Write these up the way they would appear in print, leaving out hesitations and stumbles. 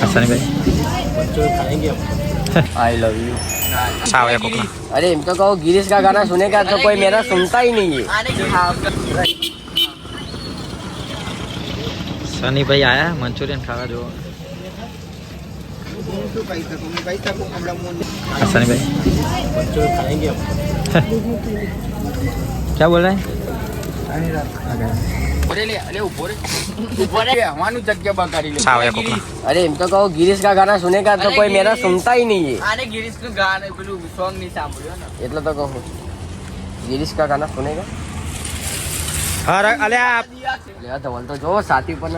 सनी भाई खाएंगे I love you. Savaya कोकला अरे इन तो कहो गिरीश का गाना सुनेगा तो कोई मेरा सुनता ही नहीं है। सनी भाई आया मंचूरियन खावा जो सनी भाई खाएंगे क्या बोल रहे हैं सावया कोकला अरे इन तो कहो गिरीश का गाना सुनेगा तो कोई मेरा सुनता ही नहीं है। આને ગિરીશ નું ગાન પેલું સોંગ નહીં સાંભળ્યો ને એટલે તો કહું गिरीश का गाना सुनेगा। हर अले आप तो बोल तो जो साथी पर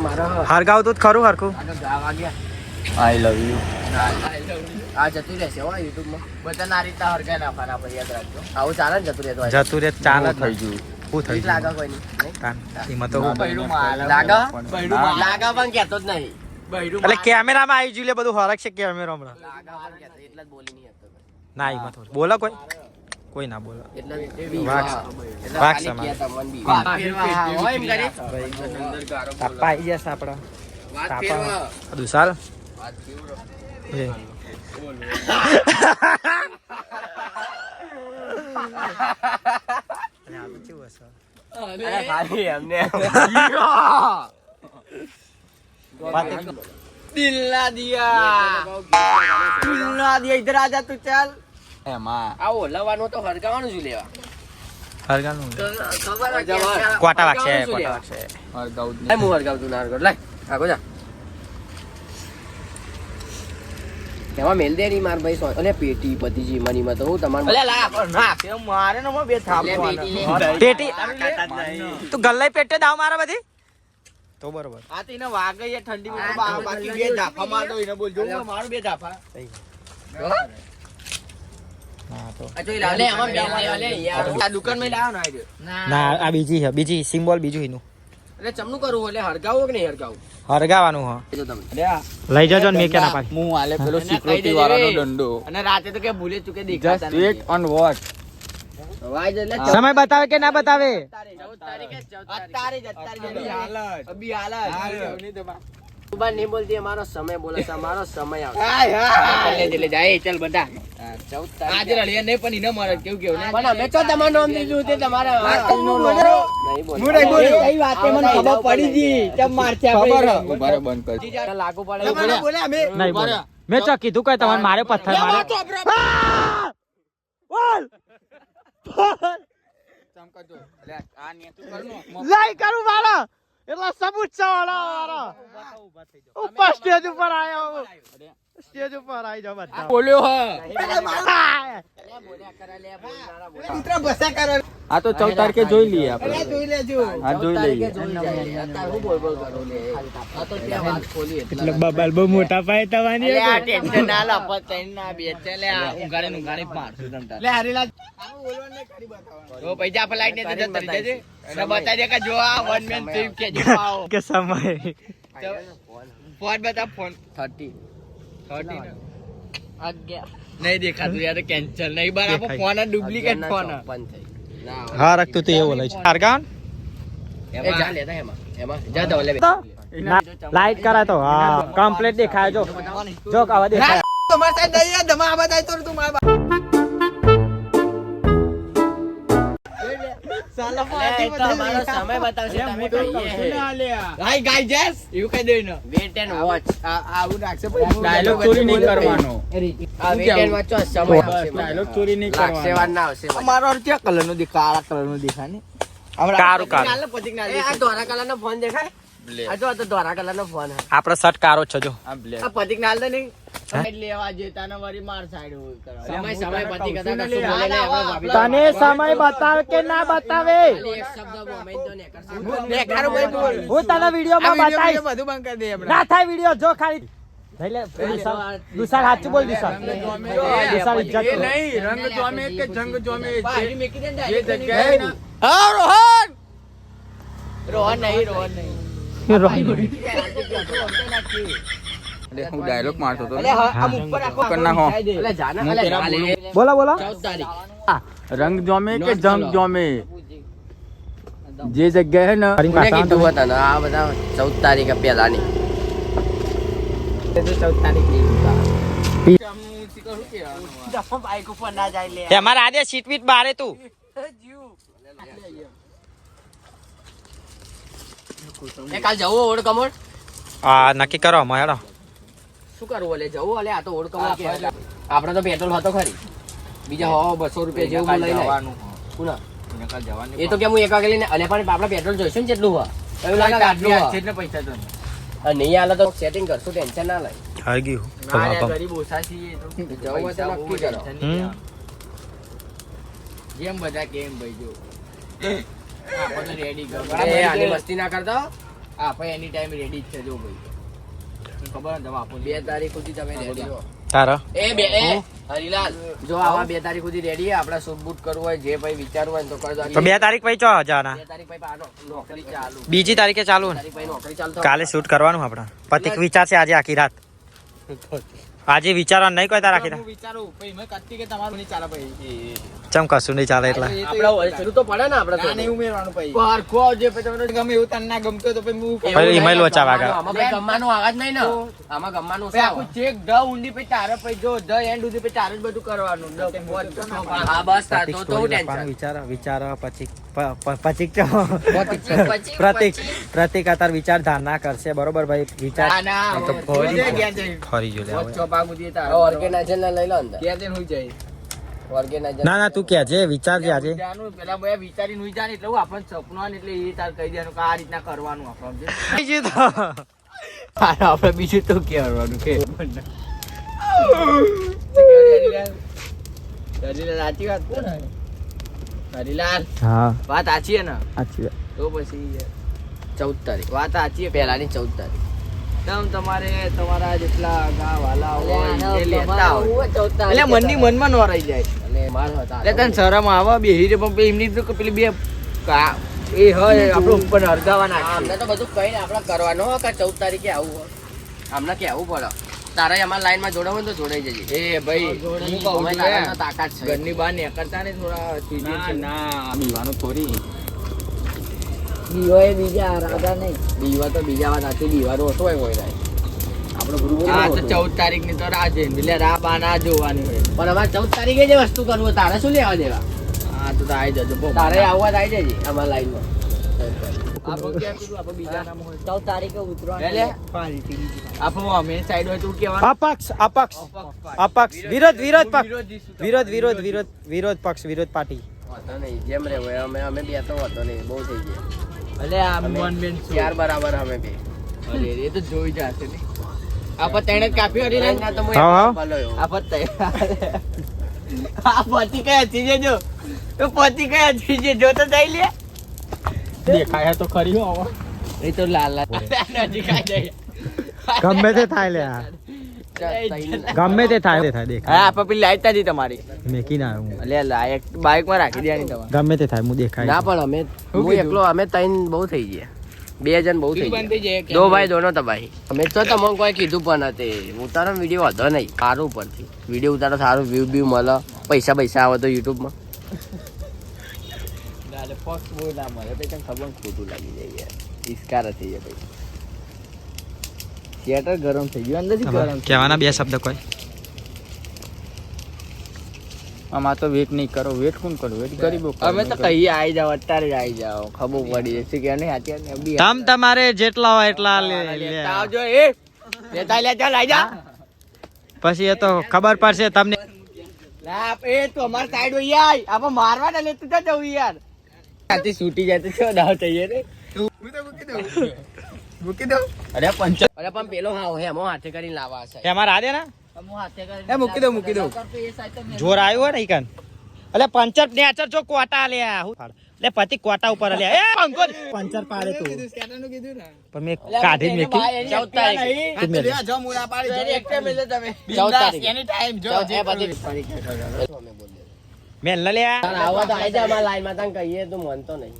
मारो हर गाव तो खरू हरकू गावा गया। I love you. આ જતું રહેશે હો યુટ્યુબ માં બધા આ રીતના હરગાય નાખવાના આપણે યાદ રાખજો આવું ચાલે ને જતું રહેતો જતું રે ચાલ થઈ ગયું હું થઈ લાગે કોઈ નહીં એમાં તો બૈરું માં લાગે બૈરું માં લાગે પણ કહેતો જ નહીં બૈરું એટલે કેમેરામાં આવી જોઈએ બધું હરક છે કેમેરા હમણાં લાગે પણ કહેતો એટલે જ બોલી નહીં શકતો ના એમાં તો બોલો કોઈ ના બોલો એટલે વાઘ વાઘ સમાન. સમાન હોય એમ કરે તાપા આવી જશે આપડા વાત તાપા ફેરવા દુસાલ એ અરે ખાલી એમને દિલ ના દિયા ઇધર આજા તું ચાલ એમાં આવો લવાનો તો હરગાવાનું શું લેવા હરગાનું ખબર કોટા વાગશે કોટા વાગશે હું હરગાવતું ના હરગાવ લાય આગો જા એમાં મેલ દે ની માર ભાઈ સો અલે પેટી પતિજી મનીમાં તો હું તમાર અલે લા ના કે મારે ને બે થાપ પેટી તું ગલ્લાઈ પેટે દાવ મારા બધી તો બરોબર આ તો એને વાગે યાર ઠંડી માં બાકી બે ધાફા માર દો એને બોલ જો મારું બે ધાફા ના તો આ જોઈ લા લે આમાં બે લે યાર આ દુકાન માં લાવ ના આઈ ના આ બીજી છે બીજી સિમ્બોલ બીજું એનું એટલે ચમનું કરવું એટલે હરગાવું કે નહીં હરગાવું હરગાવાનું હ જો તમે લઈ જજો ને મેં કે ના પાડી હું આલે પેલો સિક્યુરિટી વાળાનો દંડો અને રાતે તો કે ભૂલે ચૂકે દેખાતા just wait on watch why એટલે સમય બતાવે કે ના બતાવે 14 તારીખે હાલત અભી હાલત સુબાન નહીં બોલતી અમારો સમય બોલે છે અમારો સમય આવે હાય હા લે જાય ચાલ બધા 14 આજે રળિયા નહીં પણ એને મારે કેવું કેવું પણ અમે તો તમારું નામ દીધું તે તમારા નહીં બોલ હું નહીં બોલ્યો કઈ વાતે મને ખબર પડી જી તમ મારશે ખબર આપણે ઉભારે બંધ કરજો લાગુ પડે બોલે અમે નહીં બોલે મેં ચો કીધું કઈ તમારે મારે પથ્થર મારે બોલ ચમકાજો લે આ ને તું કરનો લઈ કરું મારા એટલા સબૂત છે વાળા ઉપર સ્ટેજ ઉપર આયા સ્ટેજ ઉપર આવી જાવ બધા બોલ્યો હ મિત્ર બસા કરો આ તો 14 તારીખે જોઈ લઈએ આપણે જોઈ લેજો આ જોઈ લઈએ અત્યારે હું બોલ બોલ કરું લે આ તો ત્યાં વાત ખોલી એટલે બબલ બહુ મોટા પાયે તવાની અલે આ ટેન્શન ના લા પતઈ ના બે ચલે આ ઉંગાડી મારશું તમતા લે હરીલા બોલવાનું નહીં કરી બતાવવાનું જો પૈસા ફલાઈટ ને જત તરી જજે અને બતાઈ દે કે જો આ વન મેન ટીમ કે જો આવો કે સમય ફોન બતા ફોન 30 नहीं देखा तू यार कैंसिल नहीं बार आपको फोन है डुप्लीकेट फोन है ઓપન થઈ ના હા રખતું તો એવું લઈ હરગાન એ જા લેતા એમાં જા દો લે લાઈટ કરાય તો હા કમ્પ્લીટ દેખાય જો જો આવા દેખાય तुम्हारे साथ नहीं है दमा बताई तो तुम्हारा साला તમારો સમય બતાવશે તમે કહીએ हाय गाइस यू कह दे ना વેટ એન્ડ વોચ આવું રાખશે ડાયલોગ ચોરી નહીં કરવાનો આ વેટ એન્ડ વોચ સમય આવશે ડાયલોગ ચોરી નહીં લાગશે કરવાનો વાર ના આવશે અમારો क्या कलर નો દેખા કાળા કલર નો દેખા ને કારું કારું. આ ધોરા કલર નો ફોન દેખાય આ જો આ તો ધોરા કલર નો ફોન હે આપણો શર્ટ કારો છે જો આ બ્લેક આ પતિક નાલ દે નહીં લેવા જેતા ને વરી માર સાઈડ હોય સમય પતિક હતા કશું બોલે નહીં આપણે ભાભી તને સમય બતાવે કે ના બતાવે ખાલી એક શબ્દ બોમે દો ને કરશે ને કારું ભાઈ બોલ હું તને વિડિયોમાં બતાવીશ બધું બંધ કરી દે હમણાં ના થાય વિડિયો જો ખાલી લઈ લે દુસાર સાચું બોલ દુસાર દુસાર ઇજ્જત એ નહીં રંગ જોમે કે જંગ જોમે ભાઈ મેકી દે ને જે જગ્યાએ ના હા રોહન રોહન નહીં હું ડાયલોગ મારતો તો અલે આમ ઉપર આખો કર નાખો. અલે જાના હું અલે પેલા જા લે બોલો બોલો 14 તારીખ રંગ જોમે કે જંગ જોમે જે જગ્યાએ ને કોને કીધું હતા ને આ બધા 14 તારીખે પહેલાની અમારે આજે સીટ વીટ બારે તું કાલ જવું ઓડ કમોડ આ નક્કી કરો અમે હેડો શું કરવું ઓલે જવું ઓલે આ તો ઓડ કમોડ કે આપણે તો પેટ્રોલ હતો ખરી બીજા 200 રૂપિયા જેવું લઈ લેવાનું પુના એ તો કે હું એક વાગે લઈને અલે પણ આપણે પેટ્રોલ જોઈશું ને કેટલું હોય એવું લાગે આટલું છે પૈસા તો નહીં આલે તો સેટિંગ કરશું ટેન્શન ના લે આવી ગયું ગરીબ ઓછા છીએ તો જવું હોય તો નક્કી કરો જેમ બધા કેમ ભાઈ જો આપણે રેડી કરો એ આની મસ્તી ના કરતા આપણે એની ટાઈમ રેડી જ છે જો ભાઈ ખબર ને તમે આપો 2 તારીખ સુધી તમે રેડી હો તારો એ હરીલાલ જો આવા 2 તારીખ સુધી રેડી આપણે શૂટ બૂટ કરવું હોય જે ભાઈ વિચારવું હોય તો કરજો તો 2 તારીખ પછી ચો જવાના 2 તારીખ પછી પાનો નોકરી ચાલુ બીજી તારીખે ચાલુ ને તારીખ પછી નોકરી ચાલતો કાલે શૂટ કરવાનું આપણે પતિક વિચાર છે આજે આખી રાત આજે વિચારવાનું નહીં કોઈ તાર આખી રાત હું વિચારું ભાઈ મેં કત્તી કે તમારું નહીં ચાલે ભાઈ ચમ કશું નહીં ચાલે એટલે આપણે શરૂ તો પડે ને આપણે તો નહીં ઉમેરવાનું ભાઈ પારખો જે પછી તમને ગમે એવું તને ના ગમતો તો પછી હું પછી ઈમેલ ઓછા વાગા આમાં ભાઈ ગમવાનો આવાજ નહીં ને આમાં ગમવાનો ભાઈ આખું ચેક ધ ઊંડી પછી તારે પછી જો ધ એન્ડ સુધી પછી તારે જ બધું કરવાનું હા બસ તાર તો ટેન્શન વિચાર પછી પ્રતિક અત્યારે વિચાર ધારણા કરશે બરોબર ભાઈ વિચાર તો ફરી જો ઓર્ગેનાઇઝર લઈ લો અંદર ઓર્ગેનાઇઝર ના તું કે છે વિચારજે આજે પેલા ભાઈ વિચારીને હુઈ જાને એટલે હું આપણને સપનું આવે ને એટલે એ તાર કહી દેવાનું કે આ રીતના કરવાનું આપણે આપણે બીજું તો કરવાનું કે સાચી વાત હરીલાલ હા વાત સાચી છે ને સાચી વાત તો પછી 14 તારીખ વાત સાચી છે પહેલાની 14 તારીખ તમારે તમારા જેટલા ગા વાલા હોય એ લેતા હોય એટલે મનની મનમાં ન રહી જાય અને માર હતા એટલે તને શરમ આવે બેહી રે પણ એમની તો પેલી બે એ હોય આપણું ઉપર હરગાવાના અમને તો બધું કહીને આપણે કરવાનું હો કે 14 તારીખે આવું હોય અમને કહેવું પડે તારે અમારા લાઈનમાં જોડાવું તો જોડાઈ જજે એ ભાઈ હું કહું છું તારામાં તાકાત છે ઘરની બહાર નીકળતા ને થોડા ના બીવાનું થોડી બીવા એ બીજા રાધા નહીં બીવા તો બીજા વાત હતી બીવાનો ઓછો હોય કોઈ રાય આપણો ગુરુ આ તો 14 તારીખ ની તો રાહ છે એટલે રાહ બા ના જોવાની હોય પણ અમારે 14 તારીખે જે વસ્તુ કરવું તારે શું લેવા દેવા હા તો આવી જજો તારે આવવા આવી જજે અમારા લાઈનમાં આપણે ક્યાં કીધું આપણે બીજા નામ હોય 14 તારીખે ઉતરવાનું એટલે આપણું અમે સાઈડ હોય તું કેવાનું અપક્ષ વિરોધ પક્ષ વિરોધ પાર્ટી વાતો નહીં જેમ રે હોય અમે બે તો વાતો નહીં બહુ થઈ ગયા એટલે આ મન બેન ચાર બરાબર અમે બે અરે એ તો જોઈ જશે ને આપા તેણે જ કાપી હતી ને ના તો હું હા, હા. ભલો એવો. આપા તે આ પતિ કયા ચીજે જો તો પતિ કયા ચીજે જો તો જઈ લે દેખાય તો ખરી હો એ તો લાલ નજીક આવી જાય ગમે તે થાય લે આ. ગમે તે થાય દેખ હા આપા પેલી લાઈટ હતી તમારી મેકી ના હું એટલે લાઈટ બાઇક માં રાખી દેવાની તમારે ગમે તે થાય હું દેખાય ના પણ અમે હું કીધું? એકલો અમે ત્રણ બહુ થઈ ગયા બે જણ બહુ થઈ બંધ થઈ જાય ગયા દો ભાઈ દોનો તબાહી અમે તો તમને કોઈ કીધું પણ હતી ઉતારો વિડીયો હતો નહીં સારું ઉપરથી વિડીયો ઉતારો સારું વ્યૂ મળે પૈસા આવે તો યુટ્યુબમાં એટલે ફોક્સ બહુ ના મળે તો તને ખબર ખોટું લાગી જાય યાર ઇસ્કાર થઈ જાય ભાઈ થિયેટર ગરમ થઈ ગયું અંદરથી ગરમ કહેવાના બે શબ્દ કોઈ આમાં તો વેટ નહીં કરો વેટ કોણ કરો વેટ ગરીબો અમે તો કહીએ આવી જાઓ અત્યારે જ આવી જાઓ ખબર પડી જશે કે નહીં અત્યારે તમ તમારે જેટલા હોય એટલા લેતા આવજો એ લેતા લે ચાલ આવી જા પછી એ તો ખબર પડશે તમને ના એ તો અમાર સાઈડ હોય યાર આપણે મારવા ના લેતું જા જવું યાર આથી છૂટી જાય તો શું દાવ થઈએ રે મૂકી દો અરે પંચ અરે પણ પેલો હા હેમો હાથે કરીને લાવવા હશે એમાં રાધે ને એ મૂકી દો જોર આવ્યો હોય ને ઈકન એટલે પંચર નેચર જો કોટા લે હું લે પતિ કોટા ઉપર લે એ પંકો પંચર પાડે તું સ્કેટરનું કીધું ને પણ મેં કાઢી મેકી 14 તારીખે. તું મેલ. જો મુડા પાડી જો એકટે મેલે તમે 14 તારીખે. એની ટાઈમ જો એ બધી તારીખે અમે બોલીએ મેલ લે આવવા તો આવી જા અમારા લાઈનમાં તને કહીએ તું માનતો નહીં